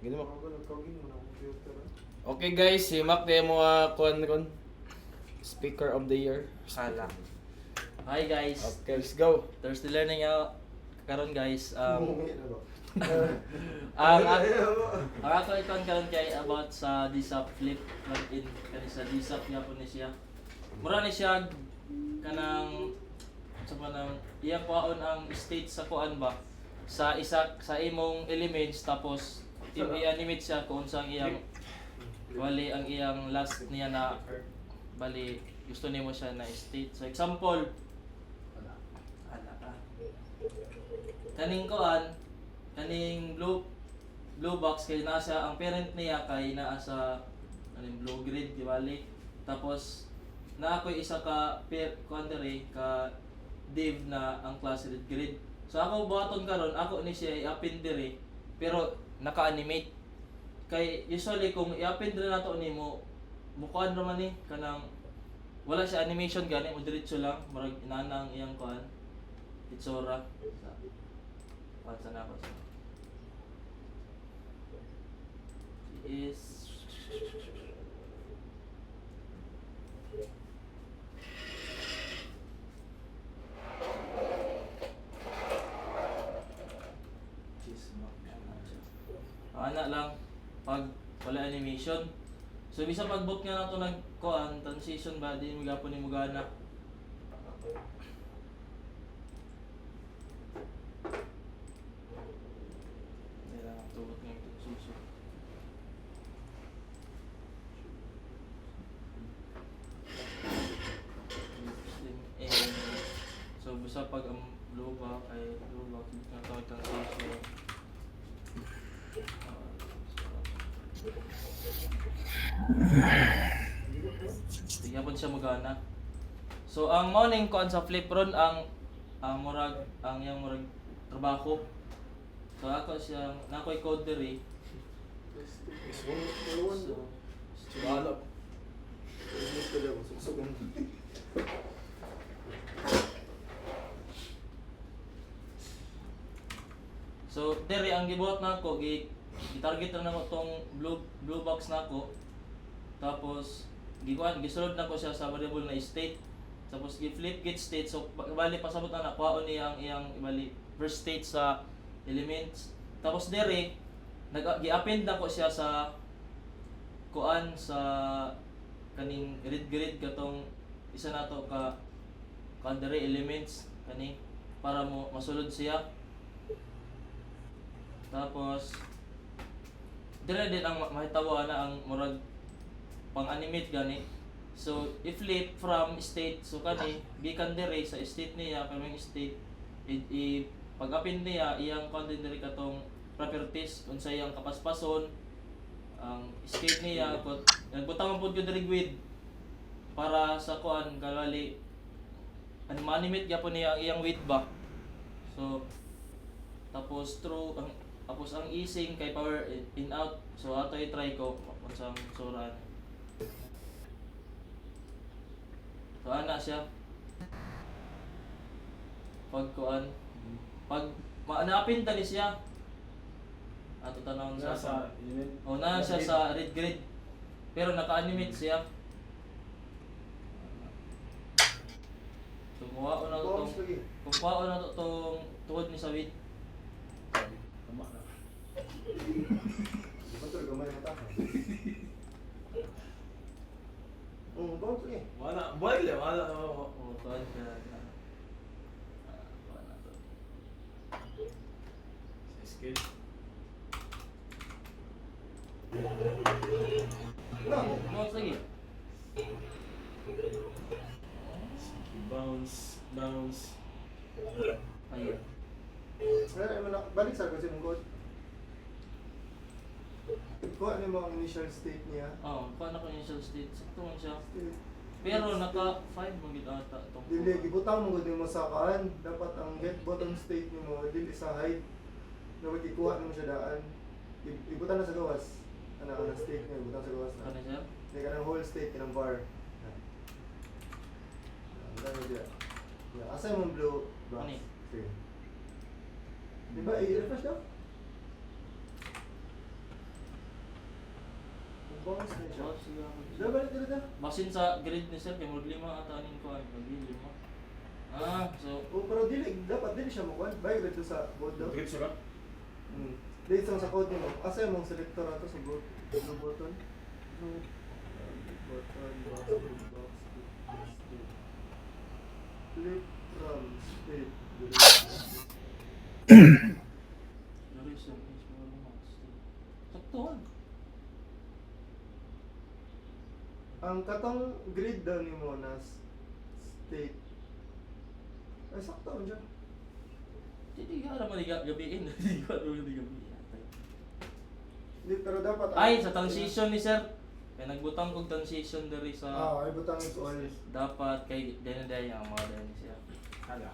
Gini mo. Ako nagkagin mo ng computer. Okay guys, si Mac di mo kuan ron. Speaker of the year. Sala. Hi guys. Okay, let's go. Thursday learning karon guys. Bumungit na ba? Ang ako ikon karon kay about sa DSAP flip plug-in kani sa DSAP niya po ni siya. Mura ni siya kanang sa manang iya kuhaon ang state sa kuan ba sa isa sa imong elements tapos i-animate siya kung unsang iyang wali ang iyang last niya na bali gusto nimo siya na state. So example ala ka kaning kuan kaning blue box kay nasa ang parent niya kay naa sa kaning blue grid di bali tapos na ako isa ka kuan dere ka div na ang class red grid. So ako buhaton karon ako ni siya i-append dere pero naka-animate kay usually kung i-append na nato nimo mukuan naman ni kanang wala siya animation gani mo diretso lang murag inanang iyang kuan itsura sa sa na ko is ana lang pag wala animation. So bisa pag-boot nga nato nag-kuan transition ba din magapon ni mugana. Dila tubot nga transition. So bisa pag ang blue ba ay blue ba nga tawag transition. Tingnan po siya magana. So ang morning kuan sa flip ron ang murag ang yang murag trabaho. So ako siya nakoy code diri. So Balap. So diri ang gibuhat nako gi-target na nako tong blue box nako. Tapos gisulod nako siya sa variable na state. Tapos gi-flip get state so bali pasabot na nakuha niya ang iyang bali first state sa elements. Tapos diri gi-append nako siya sa kuan sa kaning red grid katong isa nato ka diri elements kani para mo masulod siya. Tapos dire din ang mahitawa na ang murag pang-animate gani. So i-flip from state so kani gikan dire sa state niya kaming state pag-append niya iyang content dire katong properties unsa iyang kapaspason ang state niya kung nagbutang pud ko dire with para sa kuan kalali an ma-animate gyapon niya ang iyang width ba. So tapos tapos ang easing kay power in out. So ato i-try ko unsang suran. So ana siya. Pag kuan pag maanapin tani siya. Ato tanawon sa na siya sa red grid. Pero naka-animate siya. So kuha na to kuha na to tong tuod ni sa width. Betul gamay mata. Bounce ni. Wala, boy, wala. Oh, tuod ka. Kuha na to. Skill. No. Bounce lagi. Bounce. Ayun. Wala man balik sa kasi mong code. Kung ano mo ang initial state niya. Oh, paano ko initial state? Sakto man siya. Pero naka 5 mo gid ata tong. Dili gibutang mo gud mo sa kaan, dapat ang get bottom state nimo dili sa height. Dapat ikuha nimo siya daan. Ibutan na sa gawas. Ana state niya ibutan sa gawas na. Ano siya? Kaya kanang whole state kanang bar. Ang dami dia. Yeah, asa yung blue box? Ano eh? Okay. Di ba i-refresh daw? Bonus na siya. Oh, sige ako. Dapat dito na. Basin sa grade ni sir, kay mo 5 ata anin ko ay lima. So Oh, pero dapat dili siya mo kan. Bay dito sa board daw. Grip sila? Dito sa code mo. Asa yung selector ato sa blue button? Box. Flip from state. Dari siya, is more master. Saktuhan. Ang katong grid daw ni mo na state. Ay, sakto man siya. Hindi ka naman gabiin. Hindi ko naman gabiin. Hindi, pero dapat... Ay, sa transition ni sir. Kaya nagbutang kong transition dari sa... ay butang ito all. Dapat kay Dene ang mga dahil siya. Hala.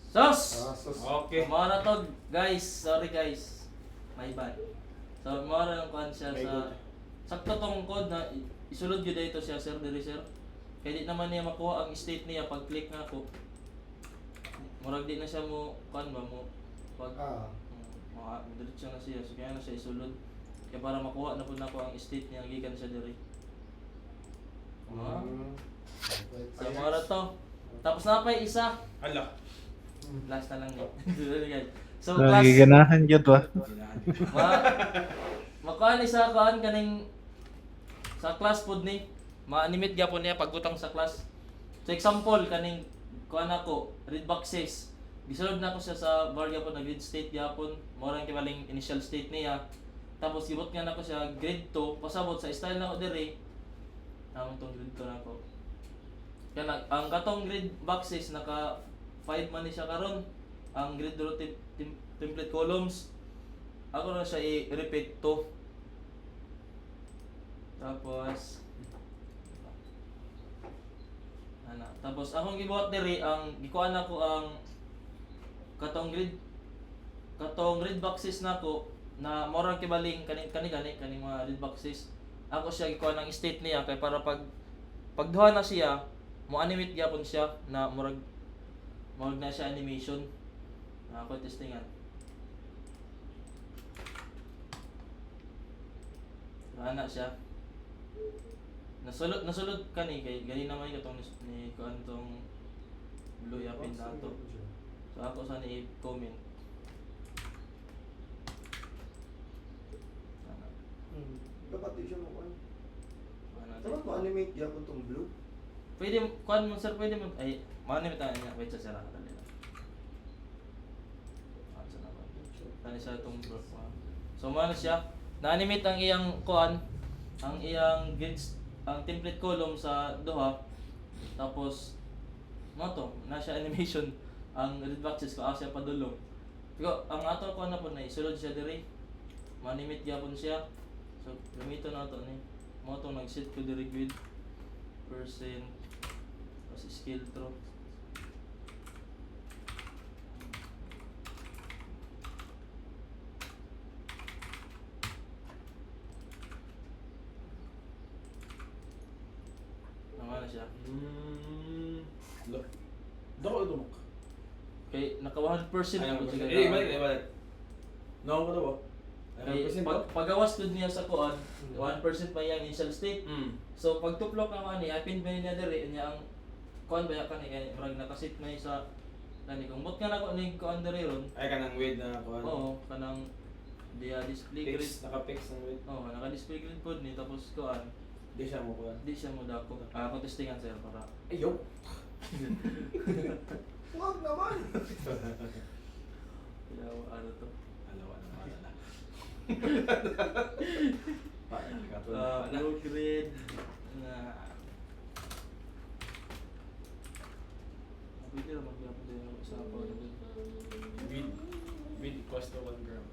Sos! Sus. Okay. Mga na to, guys. Sorry guys. My bad. So, mga na lang kuhan siya May sa... good. Sakto tong code na isulod yun dito siya, sir, diri sir. Kaya di naman niya makuha ang state niya pag click nga ko. Murag di na siya mo, kuhan ba mo, pag... diretso na siya, so kaya na siya isulod. Kaya para makuha na po na ko ang state niya, gikan siya diri. So, mga na to. Tapos na pa yung isa. Hala. Last na lang yun. So, class... Nagiganahan yun ba? Makuha ni sa kuhan kaning sa class pod ni ma-animate gyapon niya pagbutang sa class. So example kaning kuha nako read boxes. Gisulod na ko siya sa bar gyapon na grade state gyapon, mo ran kibaling initial state niya. Tapos gibot nga nako siya grade 2 pasabot sa style nako diri. Namon tong grade 2 nako. Kaya ang katong grade boxes naka 5 man ni siya karon. Ang grade 2 template columns ako na siya i-repeat to. Tapos tapos akong gibuhat diri ang gikuan nako ang katong grid boxes nako na murag kibaling kani mga grid boxes. Ako siya gikuan ang state niya kay para pagduha na siya mo animate gyapon siya na murag na siya animation. Ako testingan. Ana siya. Nasulod kani kay gali naman katong ni kuan tong blue yapin nato. So ako sa ni comment. Ana. Dapat di siya mo kan. Ana. Dapat mo animate gyapon tong blue. Pwede kuan mo sir, pwede mo ay ma-animate ta niya wait sa sira dali lang. Sa naman. Tani sa tong blue. So man siya. Na-animate ang iyang kuan, ang iyang grids, ang template column sa duha. Tapos mo to, na siya animation ang red boxes ko siya padulong. Pero ang ato ko na po na isulod siya diri. Ma-animate gyapon siya. So gamito na to ni. Mo to nag-set ko diri grid percent tapos scale through. Naman na siya. Dako dumok. Kay naka 100% ako siya. balik. No, ko daw. Kay pagawas gud niya sa kuan, 1% pa yang initial state. So pag tuplok ang ani, apin ba niya diri niya ang kuan ba kani kay murag nakasit may sa kani kung mot ka nako ni kuan diri ron. Ay kanang weight na kuan. Oo, kanang dia display grid. Fix, naka-fix ang weight. Oo, naka-display grid pod ni tapos kuan, Di siya mo kuan. di siya mo dako. Ako testingan sir para. Ayo. Wag naman. Kaya ano to. Alawa na wala na. Blue grid na pwede naman gyapon din ang usapan na din. With equals to 1 gram.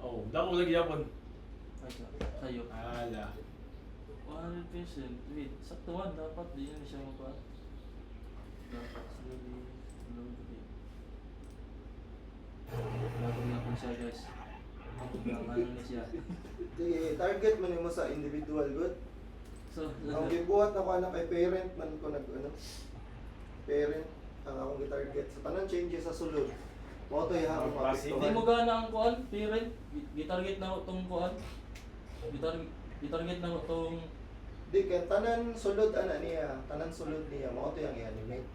Oh, dako lagi yapon. Ay, sa'yo. Ala. 100%. Wait, saktuhan dapat di yun siya mapa. Dapat slowly grid. Bago na po siya guys. Ang ano na siya. Sige, target man mo sa individual good. So, Ang gibuhat na ko na kay parent man ko nag ano. Parent. ang akong gitarget sa tanang changes sa sulod. Mo to iha ang Hindi mo gana ang kuan, parent. Gitarget na ko tong kuan. Gitarget na ko tong Di kay tanan sulod ana niya, tanan sulod niya mo to yang i-animate.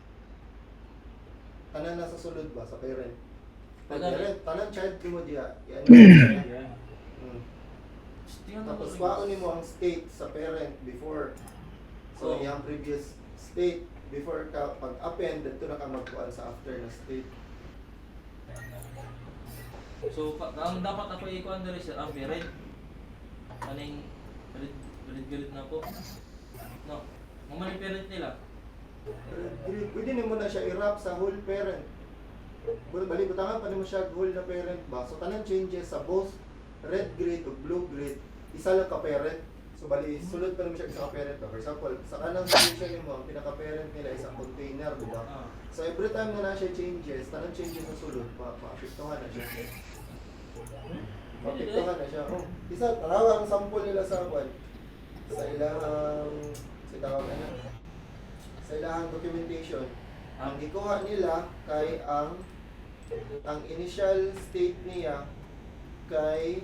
Tanan nasa sulod ba sa parent? Tanan child mo diya, i-animate. Tapos paano mo ang state sa parent before. So, yung previous state before ka pag-append, dito na ka magkuhan sa after na state. So, ang dapat ako ikuan diri sir ang parent. Kaning galit na po. No. Mamani parent nila. Pwede mo na siya i-wrap sa whole parent. Balik, butangan pa mo siya whole na parent ba? So, tanang changes sa both red grid o blue grid, isa lang ka-parent. So, bali, sulod pa naman siya sa ka-parent ba? For example, sa kanang solution mo, ang pinaka-parent nila is ang container, di ba? So, every time na siya changes, tanang changes sa sulod, maapektuhan na siya. Maapektuhan na siya. Oh, isa, tarawa ang sample nila sa kwan. Sa ilang, sa ilang documentation, ang gikuha nila kay ang initial state niya kay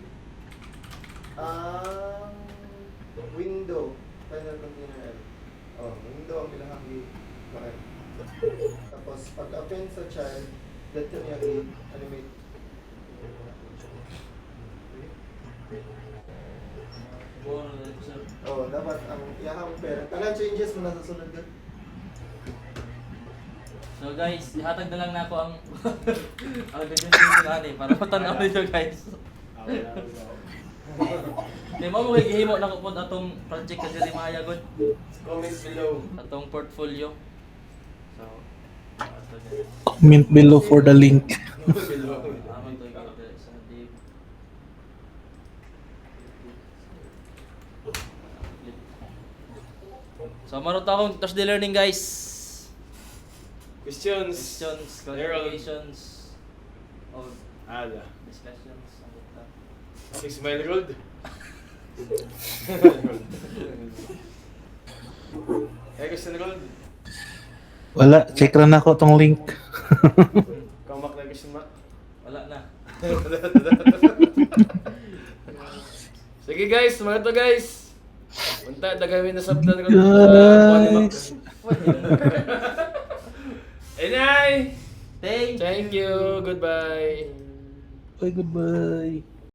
ang window final container. Oh, window ang pinakang i-correct. Tapos pag-append sa child, dito niya i-animate. Oh, dapat ang iyahang parent. Talang changes mo na sa sunod ka. So guys, ihatag na lang na ako ang ang definition ani para matanaw nito guys. Di mo mo gihimo na ko pod atong project kasi ni Maya god. Comment below. Atong portfolio. So, ato guys. Comment below for the link. Below. Amon to guys sa deep. So, maroon akong Thursday learning guys. Questions. Questions, Meron. clarifications, or Ala. discussions. 6 Mile Road. Question Road. Wala, check ra na ako tong link. Kamak na question mark. Wala na. Sige guys, mga to guys. Punta, dagawin na sabdan ko. Guys. Inay! Thank Thank you. Goodbye. Bye, goodbye.